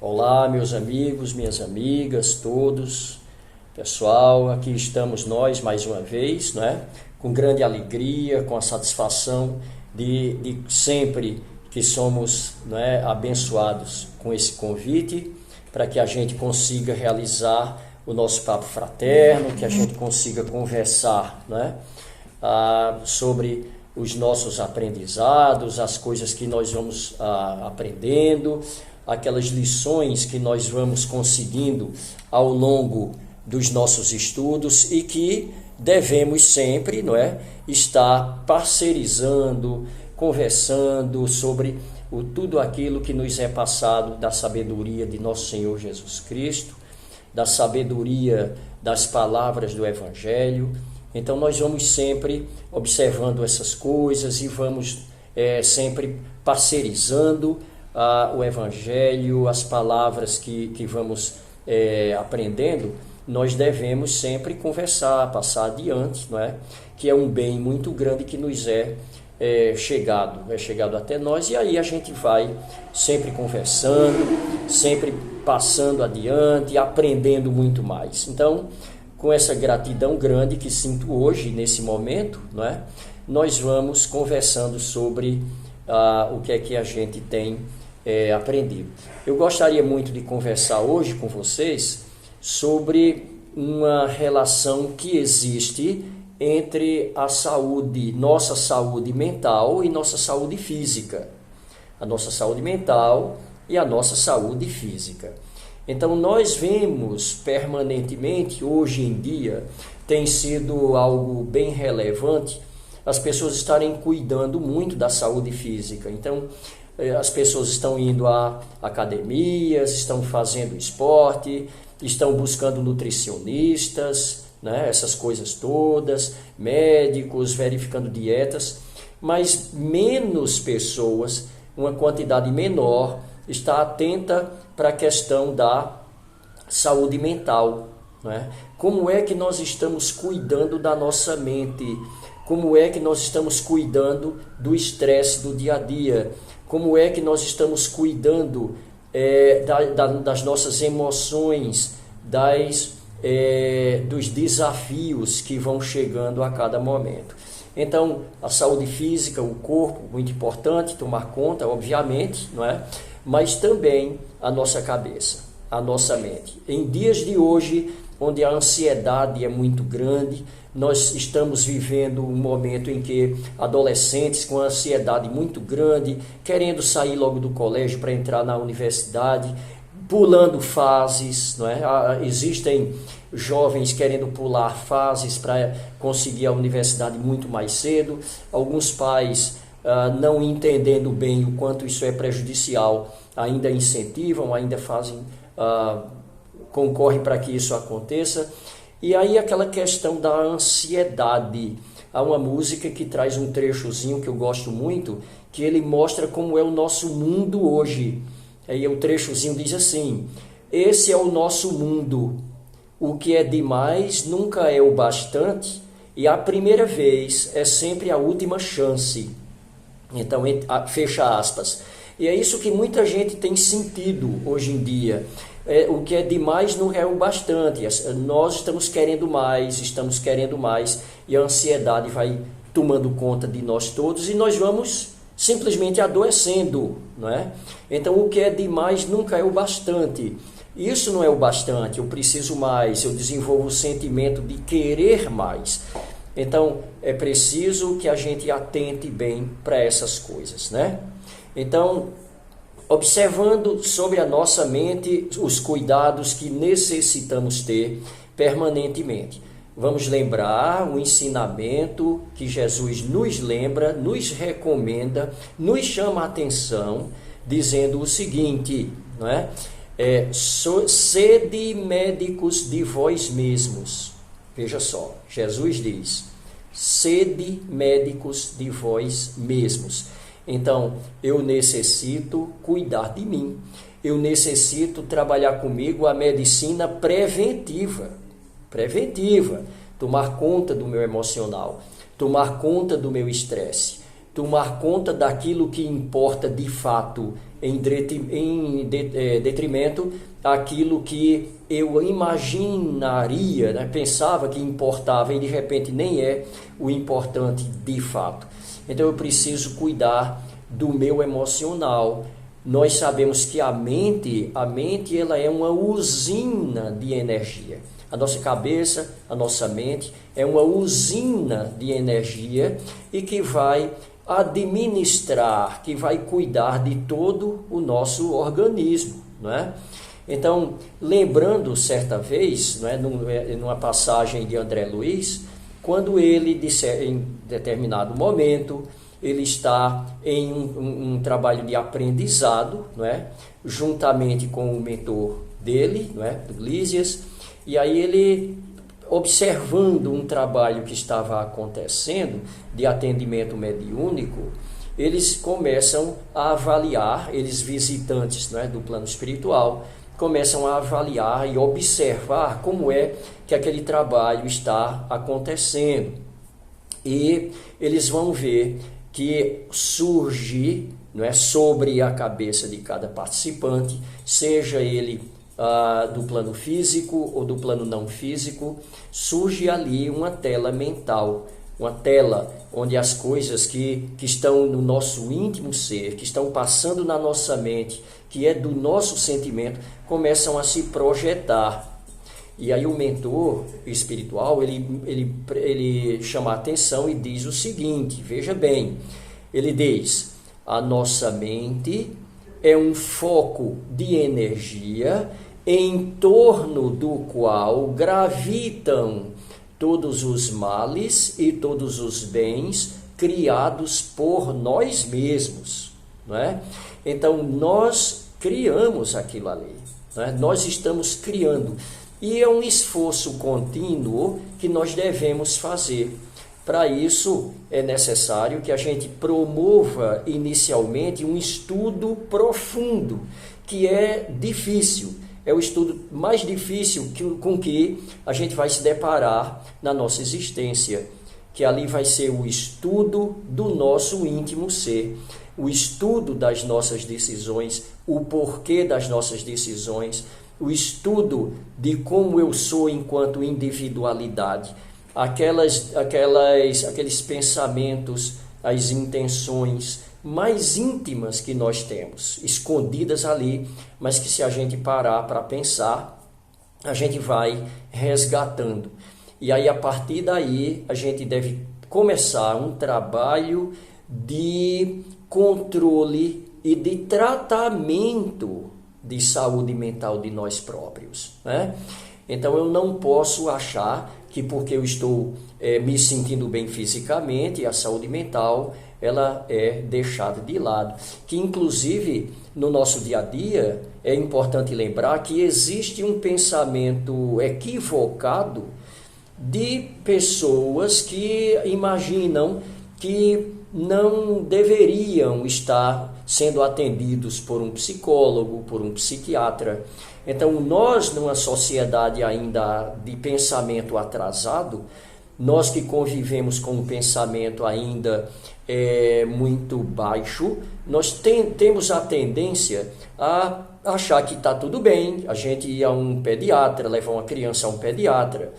Olá, meus amigos, minhas amigas, todos. Pessoal, aqui estamos nós mais uma vez, né? Com grande alegria, com a satisfação de sempre que somos, né, abençoados com esse convite para que a gente consiga realizar o nosso papo fraterno, que a gente consiga conversar, né, sobre os nossos aprendizados, as coisas que nós vamos aprendendo, aquelas lições que nós vamos conseguindo ao longo dos nossos estudos e que devemos sempre, não é, estar parceirizando, conversando sobre tudo aquilo que nos é passado da sabedoria de nosso Senhor Jesus Cristo, da sabedoria das palavras do Evangelho. Então nós vamos sempre observando essas coisas e vamos sempre parceirizando o Evangelho, as palavras que vamos aprendendo. Nós devemos sempre conversar, passar adiante, não é? Que é um bem muito grande que nos é chegado até nós, e aí a gente vai sempre conversando, sempre passando adiante, aprendendo muito mais. Então, com essa gratidão grande que sinto hoje, nesse momento, não é? Nós vamos conversando sobre o que é que a gente tem aprendido. Eu gostaria muito de conversar hoje com vocês sobre uma relação que existe entre a saúde, nossa saúde mental e nossa saúde física. A nossa saúde mental e a nossa saúde física. Então nós vemos permanentemente, hoje em dia, tem sido algo bem relevante, as pessoas estarem cuidando muito da saúde física. Então as pessoas estão indo a academias, estão fazendo esporte, estão buscando nutricionistas, né, essas coisas todas, médicos, verificando dietas, mas menos pessoas, uma quantidade menor, está atenta para a questão da saúde mental, né? Como é que nós estamos cuidando da nossa mente? Como é que nós estamos cuidando do estresse do dia a dia? Como é que nós estamos cuidando das nossas emoções, dos desafios que vão chegando a cada momento? Então, a saúde física, o corpo, muito importante, tomar conta, obviamente, não é? Mas também a nossa cabeça, a nossa mente. Em dias de hoje, onde a ansiedade é muito grande, nós estamos vivendo um momento em que adolescentes com ansiedade muito grande, querendo sair logo do colégio para entrar na universidade, pulando fases, não é? Existem jovens querendo pular fases para conseguir a universidade muito mais cedo. Alguns pais, não entendendo bem o quanto isso é prejudicial, ainda incentivam, ainda fazem, concorrem para que isso aconteça. E aí aquela questão da ansiedade. Há uma música que traz um trechozinho que eu gosto muito, que ele mostra como é o nosso mundo hoje. Aí o trechozinho diz assim: esse é o nosso mundo, o que é demais nunca é o bastante, e a primeira vez é sempre a última chance. Então, fecha aspas. E é isso que muita gente tem sentido hoje em dia. O que é demais não é o bastante. Nós estamos querendo mais, e a ansiedade vai tomando conta de nós todos, e nós vamos simplesmente adoecendo, não é? Então, o que é demais nunca é o bastante. Isso não é o bastante, eu preciso mais, eu desenvolvo o sentimento de querer mais. Então, é preciso que a gente atente bem para essas coisas, né? Então, observando sobre a nossa mente os cuidados que necessitamos ter permanentemente. Vamos lembrar o ensinamento que Jesus nos lembra, nos recomenda, nos chama a atenção, dizendo o seguinte, não é? Sede médicos de vós mesmos. Veja só, Jesus diz, sede médicos de vós mesmos. Então, eu necessito cuidar de mim. Eu necessito trabalhar comigo a medicina preventiva. Tomar conta do meu emocional, tomar conta do meu estresse, tomar conta daquilo que importa de fato detrimento daquilo que eu imaginaria, né? Pensava que importava e de repente nem é o importante de fato. Então eu preciso cuidar do meu emocional. Nós sabemos que a mente ela é uma usina de energia. A nossa cabeça, a nossa mente é uma usina de energia e que vai administrar, que vai cuidar de todo o nosso organismo, não é? Então, lembrando certa vez, não é, numa passagem de André Luiz, quando ele disse em determinado momento, ele está em um trabalho de aprendizado, não é? Juntamente com o mentor dele, não é? Lísias, e aí ele, observando um trabalho que estava acontecendo de atendimento mediúnico, eles começam a avaliar, eles visitantes, não é, do plano espiritual, começam a avaliar e observar como é que aquele trabalho está acontecendo. E eles vão ver que surge, não é, sobre a cabeça de cada participante, seja ele do plano físico ou do plano não físico, surge ali uma tela mental, uma tela onde as coisas que estão no nosso íntimo ser, que estão passando na nossa mente, que é do nosso sentimento, começam a se projetar. E aí o mentor espiritual, ele chama a atenção e diz o seguinte, veja bem, ele diz, a nossa mente é um foco de energia em torno do qual gravitam todos os males e todos os bens criados por nós mesmos, não é? Então, nós criamos aquilo ali, não é? Nós estamos criando, e é um esforço contínuo que nós devemos fazer. Para isso, é necessário que a gente promova inicialmente um estudo profundo, que é difícil. É o estudo mais difícil com que a gente vai se deparar na nossa existência, que ali vai ser o estudo do nosso íntimo ser, o estudo das nossas decisões, o porquê das nossas decisões, o estudo de como eu sou enquanto individualidade, aqueles pensamentos, as intenções mais íntimas que nós temos, escondidas ali, mas que se a gente parar para pensar, a gente vai resgatando. E aí, a partir daí, a gente deve começar um trabalho de controle e de tratamento de saúde mental de nós próprios, né? Então, eu não posso achar que porque eu estou me sentindo bem fisicamente, a saúde mental ela é deixada de lado. Que, inclusive, no nosso dia a dia, é importante lembrar que existe um pensamento equivocado de pessoas que imaginam que não deveriam estar sendo atendidos por um psicólogo, por um psiquiatra. Então, nós, numa sociedade ainda de pensamento atrasado, nós que convivemos com um pensamento ainda muito baixo, nós temos a tendência a achar que está tudo bem, a gente ir a um pediatra, levar uma criança a um pediatra,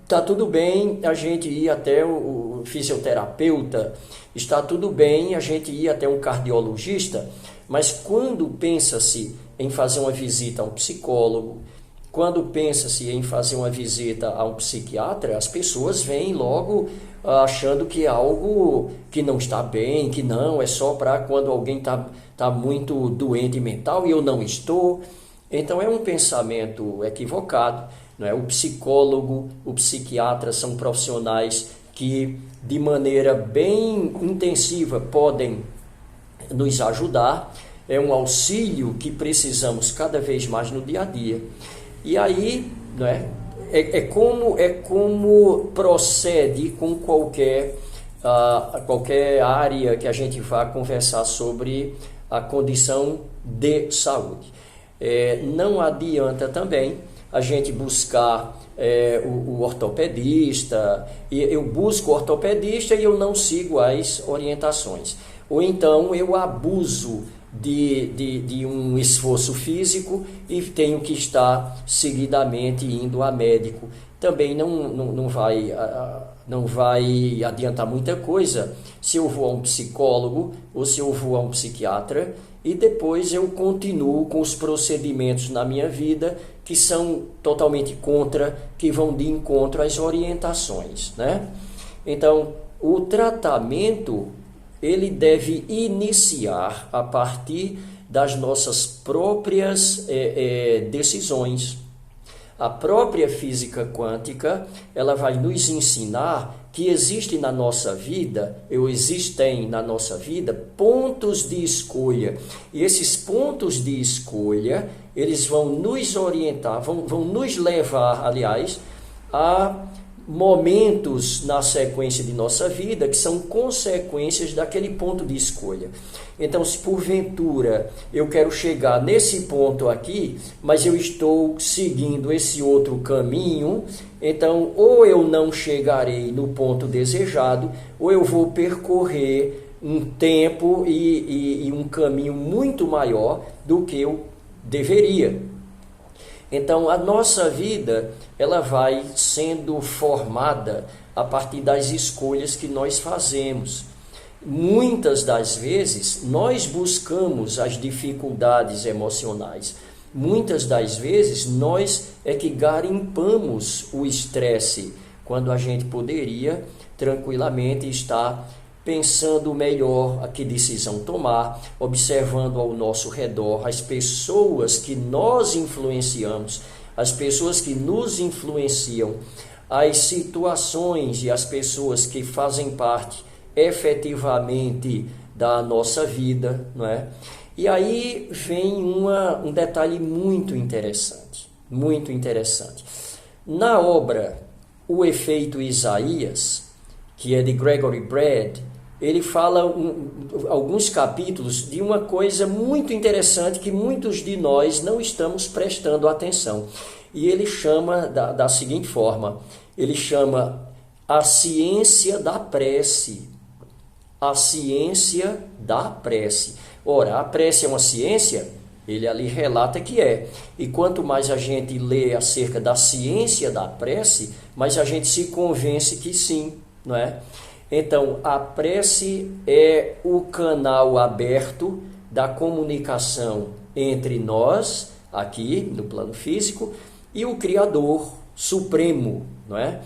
está tudo bem a gente ir até o fisioterapeuta, está tudo bem a gente ir até um cardiologista, mas quando pensa-se em fazer uma visita a um psicólogo, quando pensa-se em fazer uma visita a um psiquiatra, as pessoas vêm logo achando que é algo que não está bem, que não, é só para quando alguém está muito doente mental e eu não estou. Então é um pensamento equivocado, não é? O psicólogo, o psiquiatra são profissionais que de maneira bem intensiva podem nos ajudar, é um auxílio que precisamos cada vez mais no dia a dia. E aí, não é? É como procede com qualquer área que a gente vá conversar sobre a condição de saúde. Não adianta também a gente buscar o ortopedista, e eu busco o ortopedista e eu não sigo as orientações. Ou então eu abuso de um esforço físico e tenho que estar seguidamente indo a médico. Também não vai adiantar muita coisa se eu vou a um psicólogo ou se eu vou a um psiquiatra e depois eu continuo com os procedimentos na minha vida que são totalmente contra, que vão de encontro às orientações, né? Então, o tratamento ele deve iniciar a partir das nossas próprias decisões. A própria física quântica, ela vai nos ensinar que existem na nossa vida pontos de escolha. E esses pontos de escolha, eles vão nos orientar, vão nos levar, aliás, a momentos na sequência de nossa vida que são consequências daquele ponto de escolha. Então, se porventura eu quero chegar nesse ponto aqui, mas eu estou seguindo esse outro caminho, então ou eu não chegarei no ponto desejado, ou eu vou percorrer um tempo e um caminho muito maior do que eu deveria. Então, a nossa vida, ela vai sendo formada a partir das escolhas que nós fazemos. Muitas das vezes, nós buscamos as dificuldades emocionais. Muitas das vezes, nós é que garimpamos o estresse, quando a gente poderia tranquilamente estar pensando melhor a que decisão tomar, observando ao nosso redor as pessoas que nós influenciamos, as pessoas que nos influenciam, as situações e as pessoas que fazem parte efetivamente da nossa vida, não é? E aí vem um detalhe muito interessante, muito interessante. Na obra O Efeito Isaías, que é de Gregory Brad, ele fala alguns capítulos de uma coisa muito interessante que muitos de nós não estamos prestando atenção. E ele chama da seguinte forma, ele chama a ciência da prece. A ciência da prece. Ora, a prece é uma ciência? Ele ali relata que é. E quanto mais a gente lê acerca da ciência da prece, mais a gente se convence que sim, não é? Então, a prece é o canal aberto da comunicação entre nós, aqui no plano físico, e o Criador Supremo, não é?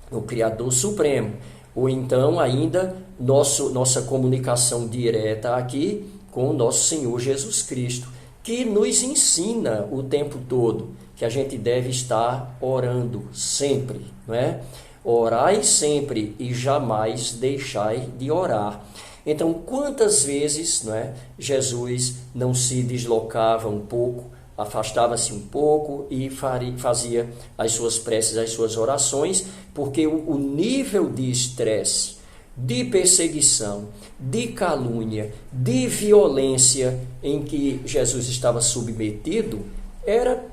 O Criador Supremo. Ou então, ainda, nossa comunicação direta aqui com o nosso Senhor Jesus Cristo, que nos ensina o tempo todo que a gente deve estar orando sempre, não é? Orai sempre e jamais deixai de orar. Então, quantas vezes, não é, Jesus não se deslocava um pouco, afastava-se um pouco e fazia as suas preces, as suas orações, porque o nível de estresse, de perseguição, de calúnia, de violência em que Jesus estava submetido era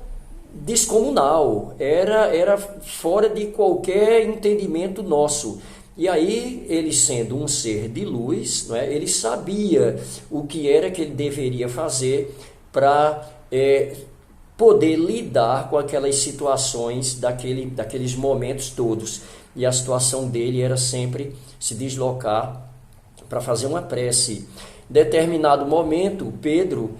descomunal, era fora de qualquer entendimento nosso. E aí, ele sendo um ser de luz, não é, ele sabia o que era que ele deveria fazer para poder lidar com aquelas situações daqueles momentos todos. E a situação dele era sempre se deslocar para fazer uma prece. Em determinado momento, Pedro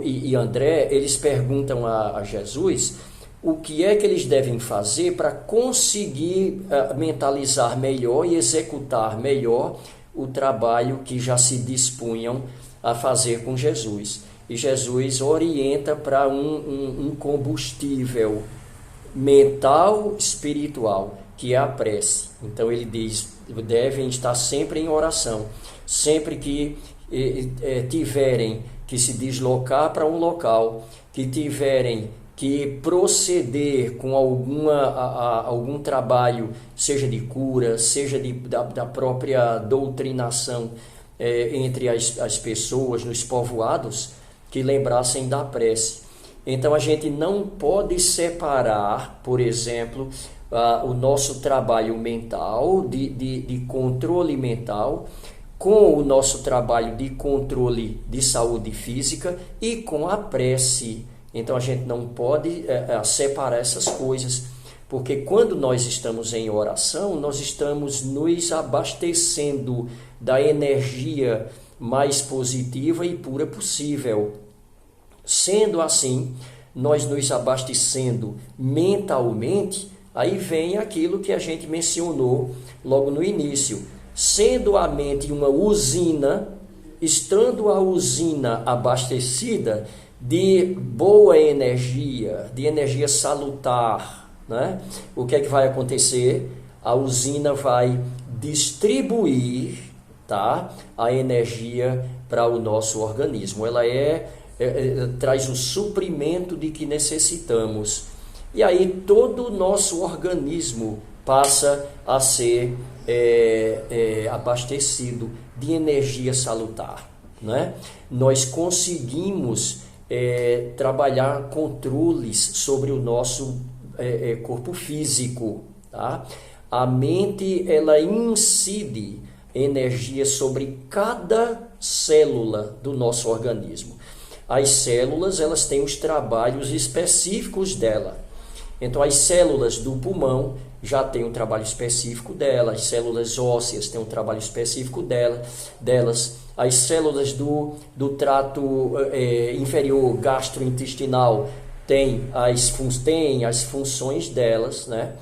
e André, eles perguntam a Jesus o que é que eles devem fazer para conseguir mentalizar melhor e executar melhor o trabalho que já se dispunham a fazer com Jesus. E Jesus orienta para um combustível mental, espiritual, que é a prece. Então ele diz, devem estar sempre em oração, sempre que tiverem que se deslocar para um local, que tiverem que proceder com algum trabalho, seja de cura, seja da própria doutrinação entre as pessoas nos povoados, que lembrassem da prece. Então a gente não pode separar, por exemplo, o nosso trabalho mental, de controle mental, com o nosso trabalho de controle de saúde física e com a prece. Então a gente não pode separar essas coisas, porque quando nós estamos em oração, nós estamos nos abastecendo da energia mais positiva e pura possível. Sendo assim, nós nos abastecendo mentalmente, aí vem aquilo que a gente mencionou logo no início. Sendo a mente uma usina, estando a usina abastecida de boa energia, de energia salutar, né? O que é que vai acontecer? A usina vai distribuir, tá, a energia para o nosso organismo. Ela traz o suprimento de que necessitamos. E aí todo o nosso organismo passa a ser abastecido de energia salutar, né? Nós conseguimos trabalhar controles sobre o nosso corpo físico, tá? A mente, ela incide energia sobre cada célula do nosso organismo. As células, elas têm os trabalhos específicos dela. Então, as células do pulmão já têm um trabalho específico dela, as células ósseas têm um trabalho específico delas, as células do trato inferior gastrointestinal têm as funções delas, né?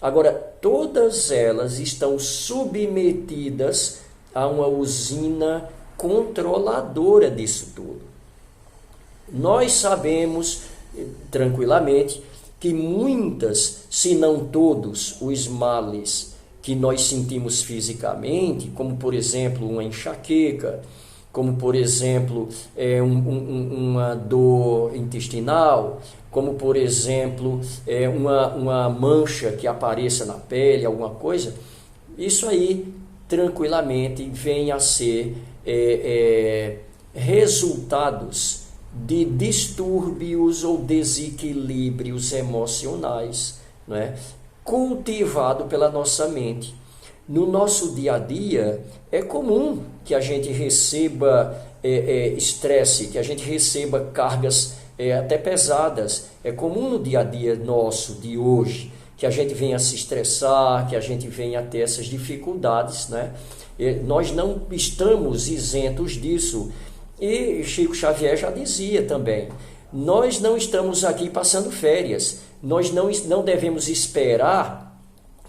Agora, todas elas estão submetidas a uma usina controladora disso tudo. Nós sabemos tranquilamente que muitas, se não todos, os males que nós sentimos fisicamente, como por exemplo uma enxaqueca, como por exemplo uma dor intestinal, como por exemplo uma mancha que apareça na pele, alguma coisa, isso aí tranquilamente vem a ser resultados de distúrbios ou desequilíbrios emocionais, não é? Cultivado pela nossa mente. No nosso dia a dia, é comum que a gente receba estresse, que a gente receba cargas até pesadas. É comum no dia a dia nosso, de hoje, que a gente venha se estressar, que a gente venha ter essas dificuldades, né? Nós não estamos isentos disso. E Chico Xavier já dizia também, nós não estamos aqui passando férias, nós não devemos esperar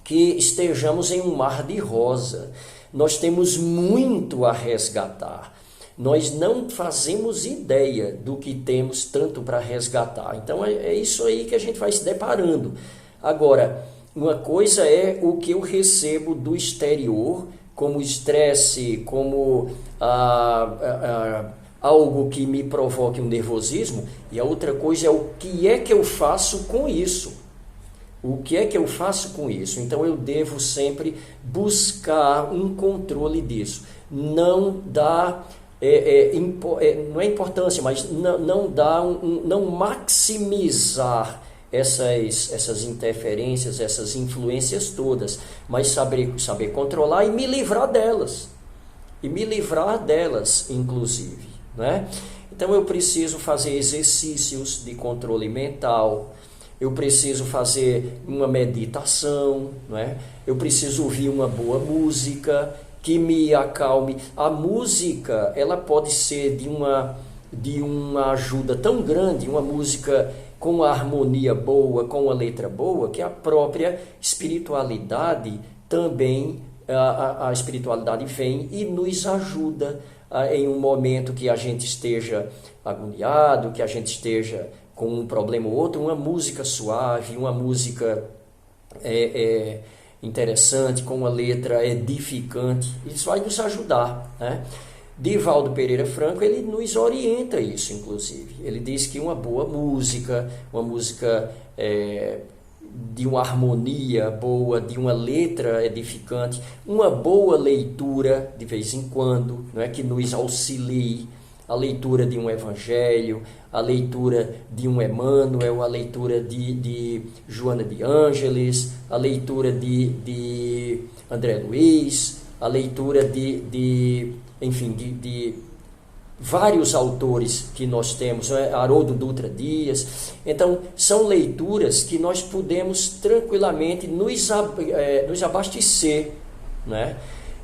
que estejamos em um mar de rosa, nós temos muito a resgatar, nós não fazemos ideia do que temos tanto para resgatar, então é isso aí que a gente vai se deparando. Agora, uma coisa é o que eu recebo do exterior, como estresse, como algo que me provoque um nervosismo, e a outra coisa é o que é que eu faço com isso. O que é que eu faço com isso? Então eu devo sempre buscar um controle disso. Não dá, não é importância, mas não maximizar essas interferências, essas influências todas, mas saber controlar e me livrar delas. Inclusive, né? Então eu preciso fazer exercícios de controle mental, eu preciso fazer uma meditação, né? Eu preciso ouvir uma boa música que me acalme. A música, ela pode ser de uma ajuda tão grande, uma música com a harmonia boa, com a letra boa, que a própria espiritualidade também, a espiritualidade vem e nos ajuda em um momento que a gente esteja agoniado, que a gente esteja com um problema ou outro, uma música suave, uma música interessante, com uma letra edificante, isso vai nos ajudar, né? Divaldo Pereira Franco, ele nos orienta isso, inclusive. Ele diz que uma boa música, uma música de uma harmonia boa, de uma letra edificante, uma boa leitura de vez em quando, não é, que nos auxilie, a leitura de um evangelho, a leitura de um Emmanuel, a leitura de Joana de Ângeles, a leitura de André Luiz, a leitura enfim, de vários autores que nós temos, né? Haroldo Dutra Dias. Então, são leituras que nós podemos tranquilamente nos abastecer, né?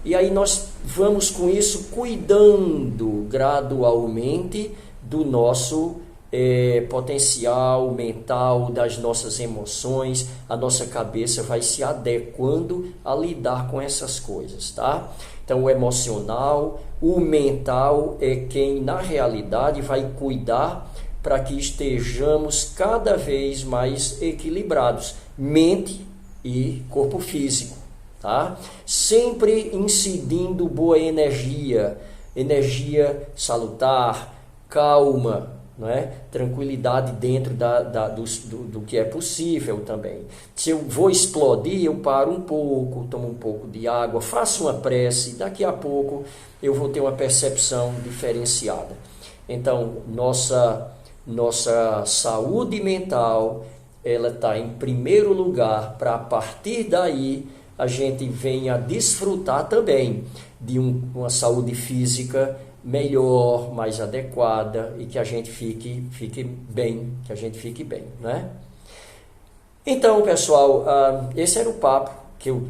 E aí nós vamos com isso cuidando gradualmente do nosso potencial mental, das nossas emoções. A nossa cabeça vai se adequando a lidar com essas coisas, tá? Então, o emocional, o mental é quem, na realidade, vai cuidar para que estejamos cada vez mais equilibrados, mente e corpo físico, tá? Sempre incidindo boa energia, energia salutar, calma, não é? Tranquilidade dentro do que é possível também. Se eu vou explodir, eu paro um pouco, tomo um pouco de água, faço uma prece, daqui a pouco eu vou ter uma percepção diferenciada. Então, nossa saúde mental, ela está em primeiro lugar, para a partir daí a gente venha desfrutar também de uma saúde física melhor, mais adequada, e que a gente fique bem, né? Então, pessoal, esse era o papo que eu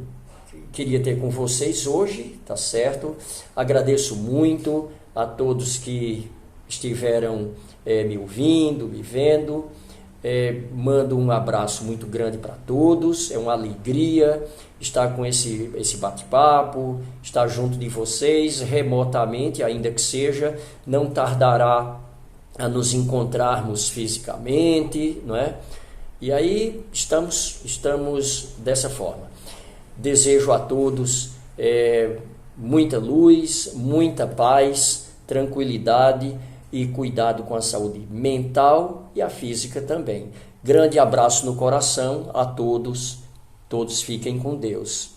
queria ter com vocês hoje, tá certo? Agradeço muito a todos que estiveram me ouvindo, me vendo. Mando um abraço muito grande para todos. É uma alegria estar com esse bate-papo, estar junto de vocês remotamente, ainda que seja. Não tardará a nos encontrarmos fisicamente, não é? E aí estamos dessa forma. Desejo a todos muita luz, muita paz, tranquilidade e cuidado com a saúde mental e a física também. Grande abraço no coração a todos. Todos fiquem com Deus.